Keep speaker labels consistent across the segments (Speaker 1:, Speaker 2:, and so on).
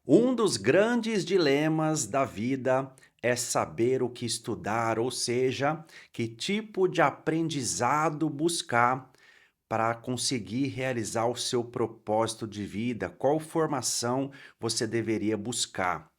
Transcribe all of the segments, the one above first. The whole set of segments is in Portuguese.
Speaker 1: Um dos grandes dilemas da vida é saber o que estudar, ou seja, que tipo de aprendizado buscar para conseguir realizar o seu propósito de vida, qual formação você deveria buscar.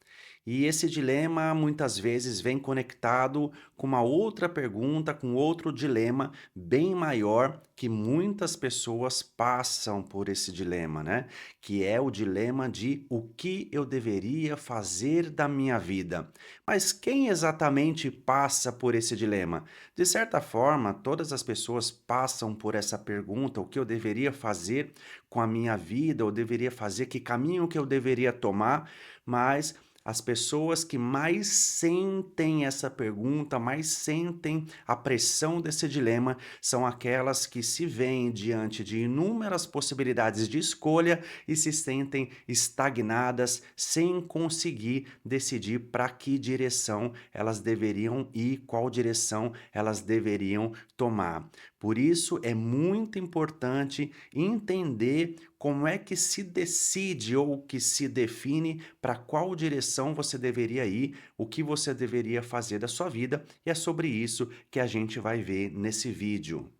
Speaker 1: E esse dilema muitas vezes vem conectado com uma outra pergunta, com outro dilema bem maior que muitas pessoas passam por esse dilema, né? Que é o dilema de o que eu deveria fazer da minha vida. Mas quem exatamente passa por esse dilema? De certa forma, todas as pessoas passam por essa pergunta: o que eu deveria fazer com a minha vida? Eu deveria fazer? Que caminho que eu deveria tomar? Mas as pessoas que mais sentem essa pergunta, mais sentem a pressão desse dilema, são aquelas que se veem diante de inúmeras possibilidades de escolha e se sentem estagnadas, sem conseguir decidir para que direção elas deveriam ir, qual direção elas deveriam tomar. Por isso é muito importante entender como é que se decide ou que se define para qual direção você deveria ir, o que você deveria fazer da sua vida, e é sobre isso que a gente vai ver nesse vídeo.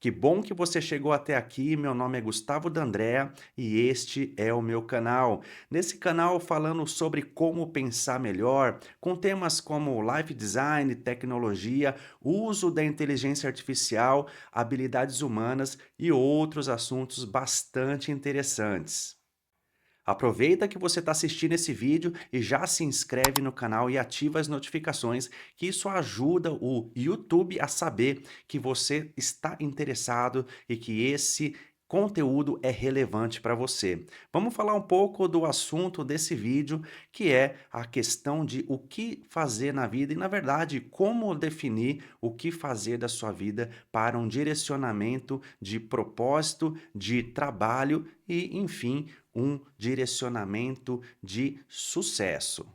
Speaker 1: Que bom que você chegou até aqui. Meu nome é Gustavo D'Andrea e este é o meu canal. Nesse canal, falando sobre como pensar melhor, com temas como life design, tecnologia, uso da inteligência artificial, habilidades humanas e outros assuntos bastante interessantes. Aproveita que você está assistindo esse vídeo e já se inscreve no canal e ativa as notificações, que isso ajuda o YouTube a saber que você está interessado e que esse conteúdo é relevante para você. Vamos falar um pouco do assunto desse vídeo, que é a questão de o que fazer na vida e, na verdade, como definir o que fazer da sua vida para um direcionamento de propósito, de trabalho e, enfim, um direcionamento de sucesso.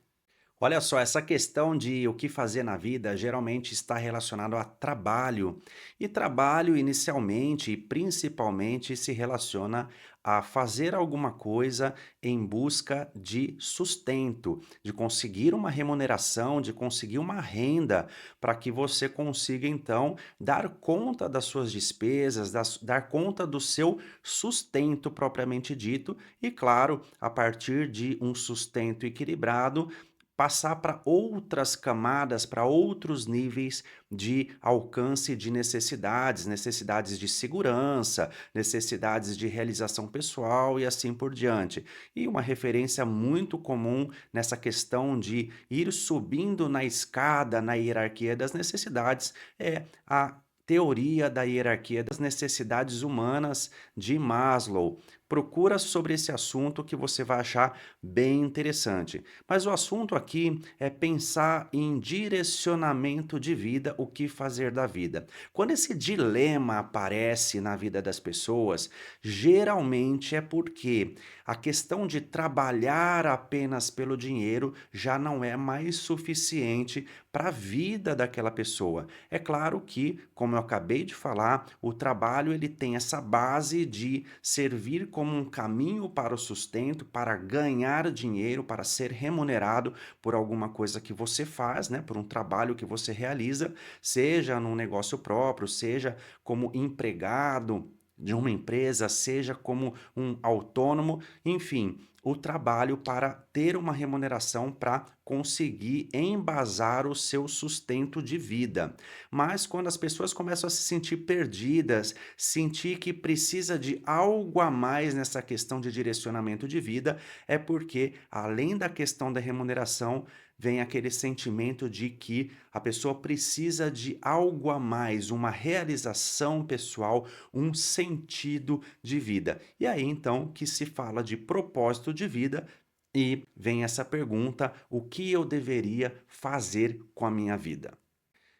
Speaker 1: Olha só, essa questão de o que fazer na vida geralmente está relacionado a trabalho. E trabalho, inicialmente e principalmente, se relaciona a fazer alguma coisa em busca de sustento, de conseguir uma remuneração, de conseguir uma renda, para que você consiga então dar conta das suas despesas, dar conta do seu sustento propriamente dito, e, claro, a partir de um sustento equilibrado passar para outras camadas, para outros níveis de alcance de necessidades, necessidades de segurança, necessidades de realização pessoal e assim por diante. E uma referência muito comum nessa questão de ir subindo na escada, na hierarquia das necessidades, é a teoria da hierarquia das necessidades humanas de Maslow. Procura sobre esse assunto que você vai achar bem interessante. Mas o assunto aqui é pensar em direcionamento de vida, o que fazer da vida. Quando esse dilema aparece na vida das pessoas, geralmente é porque a questão de trabalhar apenas pelo dinheiro já não é mais suficiente para a vida daquela pessoa. É claro que, como eu acabei de falar, o trabalho ele tem essa base de servir como um caminho para o sustento, para ganhar dinheiro, para ser remunerado por alguma coisa que você faz, né, por um trabalho que você realiza, seja num negócio próprio, seja como empregado de uma empresa, seja como um autônomo, enfim, o trabalho para ter uma remuneração para conseguir embasar o seu sustento de vida. Mas quando as pessoas começam a se sentir perdidas, sentir que precisa de algo a mais nessa questão de direcionamento de vida, é porque, além da questão da remuneração, vem aquele sentimento de que a pessoa precisa de algo a mais, uma realização pessoal, um sentido de vida. E aí então que se fala de propósito de vida e vem essa pergunta: o que eu deveria fazer com a minha vida?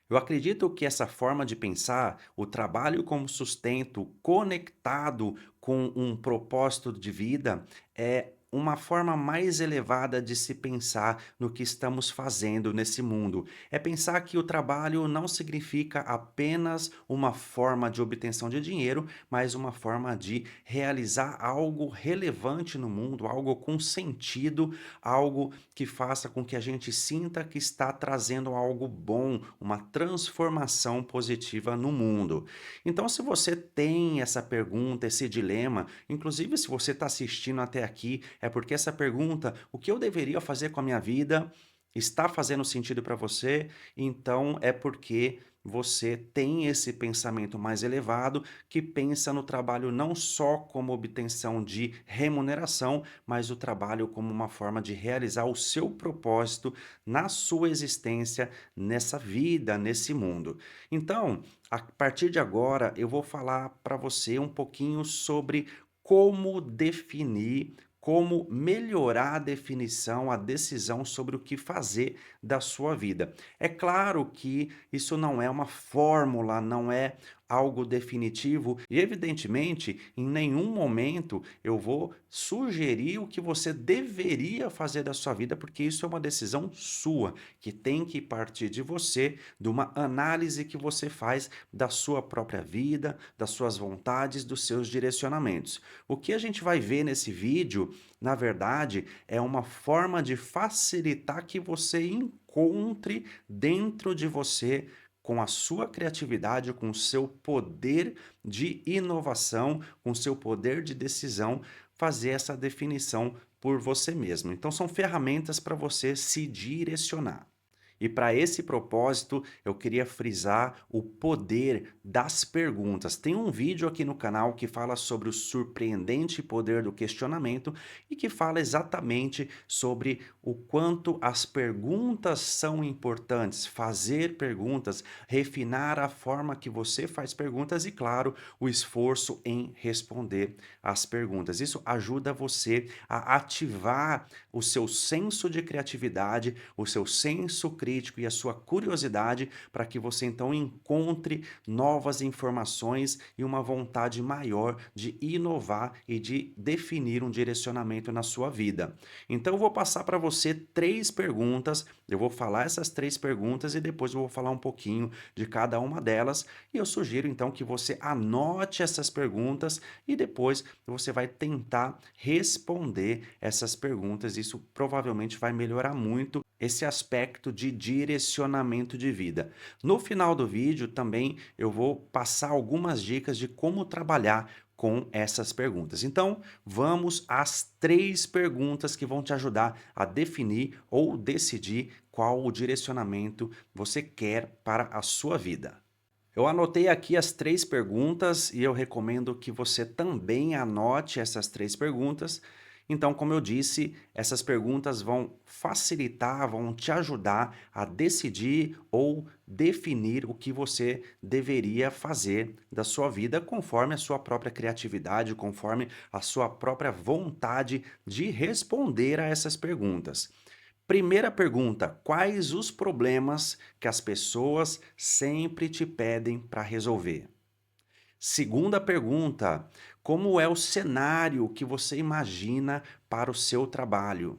Speaker 1: Eu acredito que essa forma de pensar, o trabalho como sustento conectado com um propósito de vida, é uma forma mais elevada de se pensar no que estamos fazendo nesse mundo. É pensar que o trabalho não significa apenas uma forma de obtenção de dinheiro, mas uma forma de realizar algo relevante no mundo, algo com sentido, algo que faça com que a gente sinta que está trazendo algo bom, uma transformação positiva no mundo. Então, se você tem essa pergunta, esse dilema, inclusive se você está assistindo até aqui, é porque essa pergunta, o que eu deveria fazer com a minha vida, está fazendo sentido para você, então é porque você tem esse pensamento mais elevado, que pensa no trabalho não só como obtenção de remuneração, mas o trabalho como uma forma de realizar o seu propósito na sua existência, nessa vida, nesse mundo. Então, a partir de agora, eu vou falar para você um pouquinho sobre como definir, como melhorar a definição, a decisão sobre o que fazer da sua vida. É claro que isso não é uma fórmula, não é algo definitivo e, evidentemente, em nenhum momento eu vou sugerir o que você deveria fazer da sua vida, porque isso é uma decisão sua, que tem que partir de você, de uma análise que você faz da sua própria vida, das suas vontades, dos seus direcionamentos. O que a gente vai ver nesse vídeo, na verdade, é uma forma de facilitar que você encontre dentro de você, com a sua criatividade, com o seu poder de inovação, com o seu poder de decisão, fazer essa definição por você mesmo. Então, são ferramentas para você se direcionar. E para esse propósito, eu queria frisar o poder das perguntas. Tem um vídeo aqui no canal que fala sobre o surpreendente poder do questionamento e que fala exatamente sobre o quanto as perguntas são importantes. Fazer perguntas, refinar a forma que você faz perguntas e, claro, o esforço em responder às perguntas. Isso ajuda você a ativar o seu senso de criatividade, o seu senso crítico e a sua curiosidade para que você então encontre novas informações e uma vontade maior de inovar e de definir um direcionamento na sua vida. Então eu vou passar para você três perguntas, eu vou falar essas três perguntas e depois eu vou falar um pouquinho de cada uma delas e eu sugiro então que você anote essas perguntas e depois você vai tentar responder essas perguntas. Isso provavelmente vai melhorar muito esse aspecto de direcionamento de vida. No final do vídeo também eu vou passar algumas dicas de como trabalhar com essas perguntas. Então, vamos às três perguntas que vão te ajudar a definir ou decidir qual o direcionamento você quer para a sua vida. Eu anotei aqui as três perguntas e eu recomendo que você também anote essas três perguntas. Então, como eu disse, essas perguntas vão facilitar, vão te ajudar a decidir ou definir o que você deveria fazer da sua vida conforme a sua própria criatividade, conforme a sua própria vontade de responder a essas perguntas. Primeira pergunta: quais os problemas que as pessoas sempre te pedem para resolver? Segunda pergunta: como é o cenário que você imagina para o seu trabalho?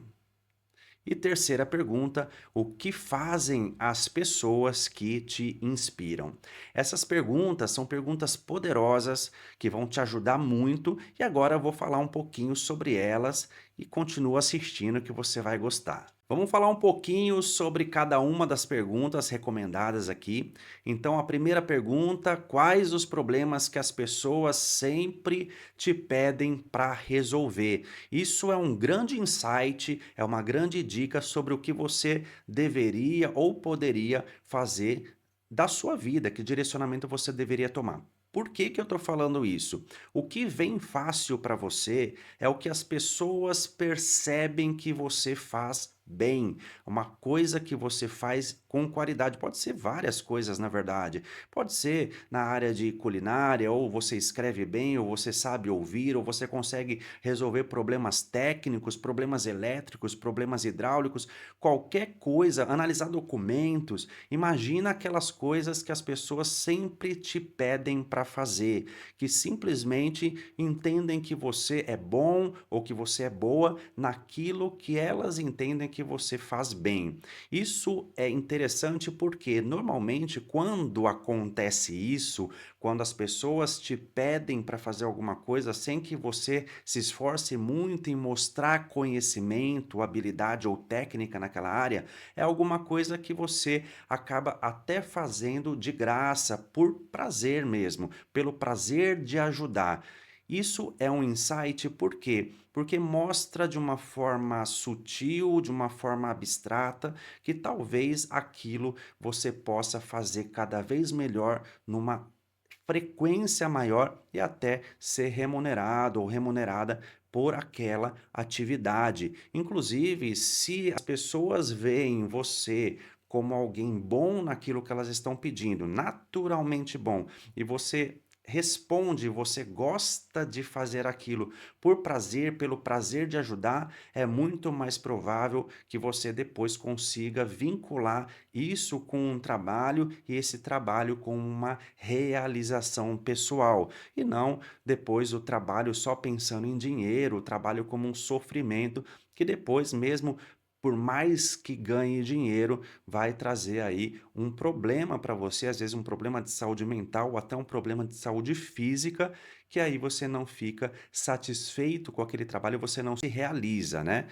Speaker 1: E terceira pergunta: o que fazem as pessoas que te inspiram? Essas perguntas são perguntas poderosas que vão te ajudar muito e agora eu vou falar um pouquinho sobre elas e continua assistindo que você vai gostar. Vamos falar um pouquinho sobre cada uma das perguntas recomendadas aqui. Então, a primeira pergunta: quais os problemas que as pessoas sempre te pedem para resolver? Isso é um grande insight, é uma grande dica sobre o que você deveria ou poderia fazer da sua vida, que direcionamento você deveria tomar. Por que que eu estou falando isso? O que vem fácil para você é o que as pessoas percebem que você faz bem, uma coisa que você faz com qualidade. Pode ser várias coisas, na verdade. Pode ser na área de culinária, ou você escreve bem, ou você sabe ouvir, ou você consegue resolver problemas técnicos, problemas elétricos, problemas hidráulicos, qualquer coisa, analisar documentos. Imagina aquelas coisas que as pessoas sempre te pedem para fazer, que simplesmente entendem que você é bom ou que você é boa naquilo que elas entendem que você faz bem. Isso é interessante porque normalmente quando acontece isso, quando as pessoas te pedem para fazer alguma coisa sem que você se esforce muito em mostrar conhecimento, habilidade ou técnica naquela área, é alguma coisa que você acaba até fazendo de graça, por prazer mesmo, pelo prazer de ajudar. Isso é um insight, por quê? Porque mostra de uma forma sutil, de uma forma abstrata, que talvez aquilo você possa fazer cada vez melhor numa frequência maior e até ser remunerado ou remunerada por aquela atividade. Inclusive, se as pessoas veem você como alguém bom naquilo que elas estão pedindo, naturalmente bom, e você responde, você gosta de fazer aquilo por prazer, pelo prazer de ajudar, é muito mais provável que você depois consiga vincular isso com um trabalho e esse trabalho com uma realização pessoal. E não depois o trabalho só pensando em dinheiro, o trabalho como um sofrimento, que depois, mesmo por mais que ganhe dinheiro, vai trazer aí um problema para você, às vezes um problema de saúde mental ou até um problema de saúde física, que aí você não fica satisfeito com aquele trabalho, você não se realiza, né?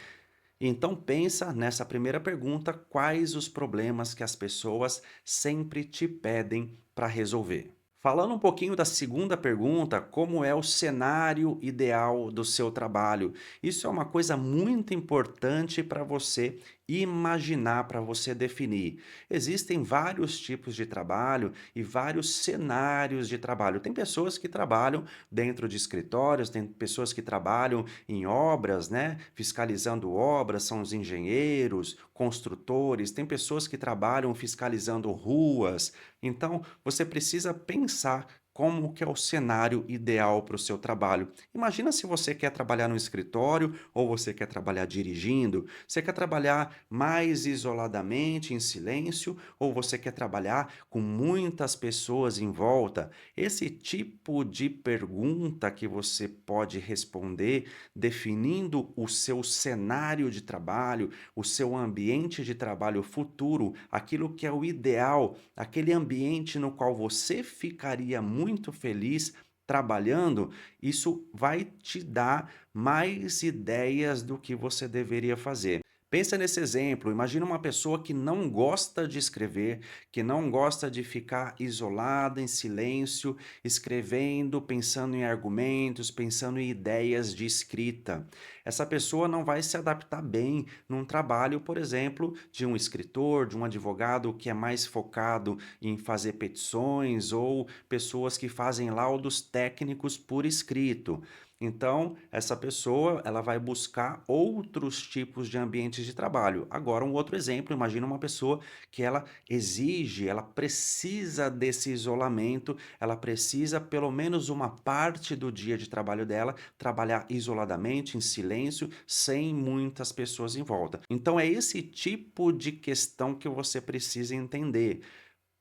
Speaker 1: Então pensa nessa primeira pergunta, quais os problemas que as pessoas sempre te pedem para resolver. Falando um pouquinho da segunda pergunta, como é o cenário ideal do seu trabalho? Isso é uma coisa muito importante para você imaginar, para você definir. Existem vários tipos de trabalho e vários cenários de trabalho. Tem pessoas que trabalham dentro de escritórios, tem pessoas que trabalham em obras, né? Fiscalizando obras, são os engenheiros, construtores, tem pessoas que trabalham fiscalizando ruas. Então, você precisa pensar como que é o cenário ideal para o seu trabalho. Imagina se você quer trabalhar no escritório ou você quer trabalhar dirigindo, você quer trabalhar mais isoladamente, em silêncio, ou você quer trabalhar com muitas pessoas em volta. Esse tipo de pergunta que você pode responder definindo o seu cenário de trabalho, o seu ambiente de trabalho futuro, aquilo que é o ideal, aquele ambiente no qual você ficaria muito feliz trabalhando, isso vai te dar mais ideias do que você deveria fazer. Pensa nesse exemplo, imagina uma pessoa que não gosta de escrever, que não gosta de ficar isolada em silêncio, escrevendo, pensando em argumentos, pensando em ideias de escrita. Essa pessoa não vai se adaptar bem num trabalho, por exemplo, de um escritor, de um advogado que é mais focado em fazer petições ou pessoas que fazem laudos técnicos por escrito. Então, essa pessoa, ela vai buscar outros tipos de ambientes de trabalho. Agora, um outro exemplo, imagina uma pessoa que ela exige, ela precisa desse isolamento, ela precisa pelo menos uma parte do dia de trabalho dela trabalhar isoladamente, em silêncio, sem muitas pessoas em volta. Então, é esse tipo de questão que você precisa entender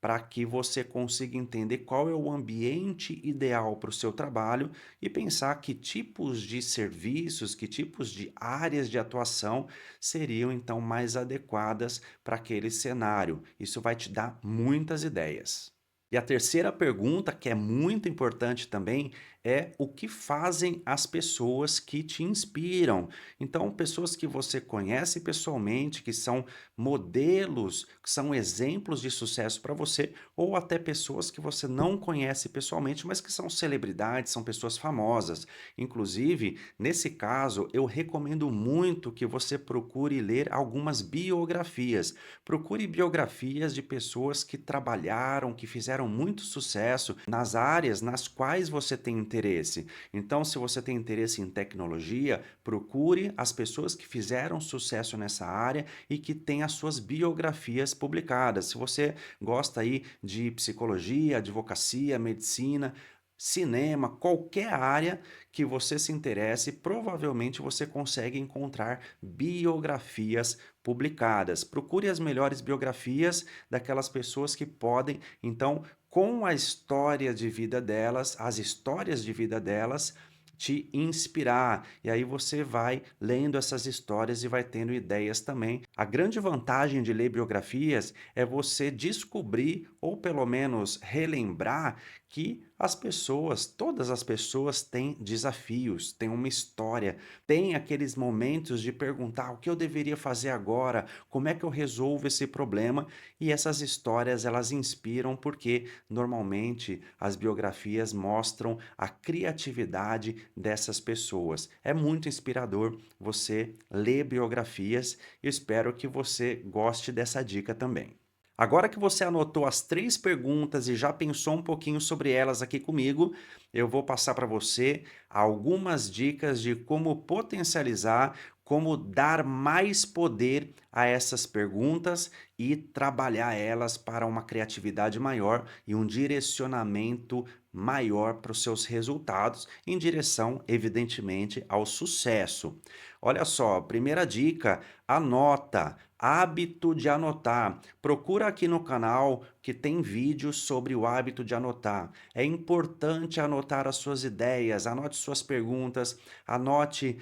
Speaker 1: para que você consiga entender qual é o ambiente ideal para o seu trabalho e pensar que tipos de serviços, que tipos de áreas de atuação seriam então mais adequadas para aquele cenário. Isso vai te dar muitas ideias. E a terceira pergunta, que é muito importante também, é o que fazem as pessoas que te inspiram. Então, pessoas que você conhece pessoalmente, que são modelos, que são exemplos de sucesso para você, ou até pessoas que você não conhece pessoalmente, mas que são celebridades, são pessoas famosas. Inclusive, nesse caso, eu recomendo muito que você procure ler algumas biografias. Procure biografias de pessoas que trabalharam, que fizeram tiveram muito sucesso nas áreas nas quais você tem interesse. Então, se você tem interesse em tecnologia, procure as pessoas que fizeram sucesso nessa área e que têm as suas biografias publicadas. Se você gosta aí de psicologia, advocacia, medicina, cinema, qualquer área que você se interesse, provavelmente você consegue encontrar biografias publicadas. Procure as melhores biografias daquelas pessoas que podem, então, com a história de vida delas, as histórias de vida delas, te inspirar. E aí você vai lendo essas histórias e vai tendo ideias também. A grande vantagem de ler biografias é você descobrir, ou pelo menos relembrar, que as pessoas, todas as pessoas têm desafios, têm uma história, têm aqueles momentos de perguntar o que eu deveria fazer agora, como é que eu resolvo esse problema, e essas histórias elas inspiram porque normalmente as biografias mostram a criatividade dessas pessoas. É muito inspirador você ler biografias e espero que você goste dessa dica também. Agora que você anotou as 3 perguntas e já pensou um pouquinho sobre elas aqui comigo, eu vou passar para você algumas dicas de como potencializar, como dar mais poder a essas perguntas e trabalhar elas para uma criatividade maior e um direcionamento maior para os seus resultados, em direção, evidentemente, ao sucesso. Olha só, primeira dica: anota. Hábito de anotar. Procura aqui no canal que tem vídeos sobre o hábito de anotar. É importante anotar as suas ideias, anote suas perguntas, anote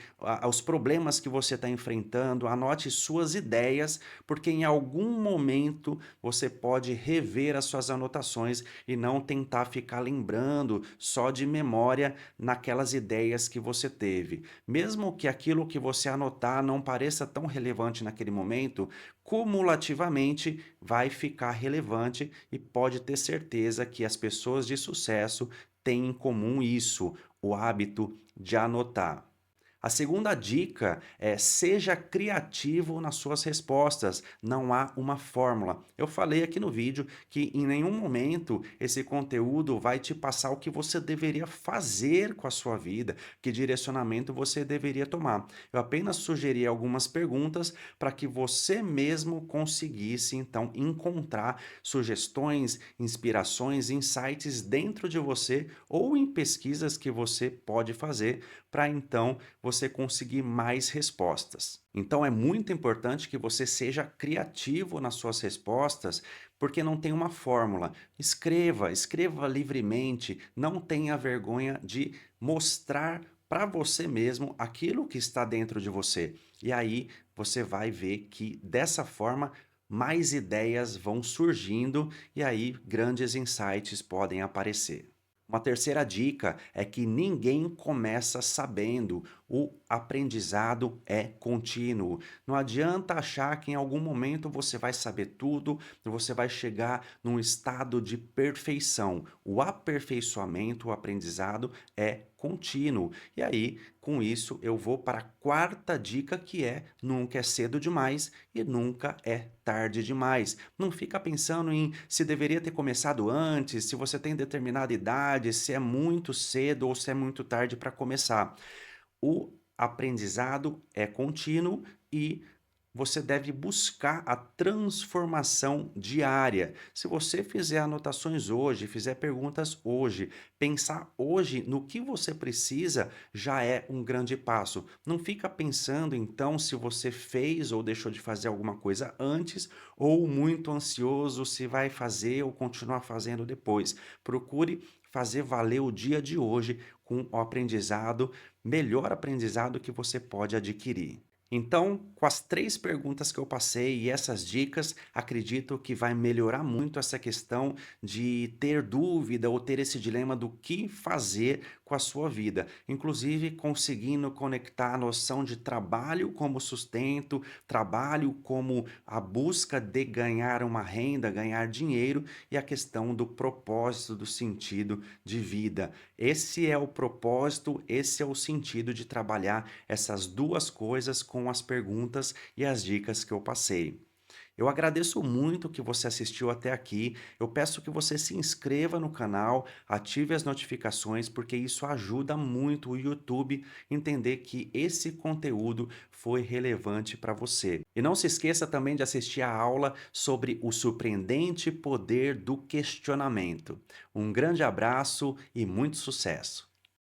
Speaker 1: os problemas que você está enfrentando, anote suas ideias, porque em algum momento você pode rever as suas anotações e não tentar ficar lembrando só de memória naquelas ideias que você teve. Mesmo que aquilo que você anotar não pareça tão relevante naquele momento, cumulativamente vai ficar relevante e pode ter certeza que as pessoas de sucesso têm em comum isso, o hábito de anotar. A segunda dica é: seja criativo nas suas respostas, não há uma fórmula. Eu falei aqui no vídeo que em nenhum momento esse conteúdo vai te passar o que você deveria fazer com a sua vida, que direcionamento você deveria tomar. Eu apenas sugeri algumas perguntas para que você mesmo conseguisse então encontrar sugestões, inspirações, insights dentro de você ou em pesquisas que você pode fazer para então você conseguir mais respostas. Então é muito importante que você seja criativo nas suas respostas, porque não tem uma fórmula. Escreva, escreva livremente, não tenha vergonha de mostrar para você mesmo aquilo que está dentro de você. E aí você vai ver que dessa forma mais ideias vão surgindo e aí grandes insights podem aparecer. Uma terceira dica é que ninguém começa sabendo. O aprendizado é contínuo. Não adianta achar que em algum momento você vai saber tudo, você vai chegar num estado de perfeição. O aperfeiçoamento, o aprendizado é contínuo. E aí, com isso, eu vou para a quarta dica que é: nunca é cedo demais e nunca é tarde demais. Não fica pensando em se deveria ter começado antes, se você tem determinada idade, se é muito cedo ou se é muito tarde para começar. O aprendizado é contínuo e você deve buscar a transformação diária. Se você fizer anotações hoje, fizer perguntas hoje, pensar hoje no que você precisa, já é um grande passo. Não fica pensando então se você fez ou deixou de fazer alguma coisa antes, ou muito ansioso se vai fazer ou continuar fazendo depois. Procure fazer valer o dia de hoje com o aprendizado, melhor aprendizado que você pode adquirir. Então, com as 3 perguntas que eu passei e essas dicas, acredito que vai melhorar muito essa questão de ter dúvida ou ter esse dilema do que fazer com a sua vida. Inclusive, conseguindo conectar a noção de trabalho como sustento, trabalho como a busca de ganhar uma renda, ganhar dinheiro e a questão do propósito, do sentido de vida. Esse é o propósito, esse é o sentido de trabalhar essas duas coisas com as perguntas e as dicas que eu passei. Eu agradeço muito que você assistiu até aqui. Eu peço que você se inscreva no canal, ative as notificações, porque isso ajuda muito o YouTube entender que esse conteúdo foi relevante para você. E não se esqueça também de assistir a aula sobre o surpreendente poder do questionamento. Um grande abraço e muito sucesso!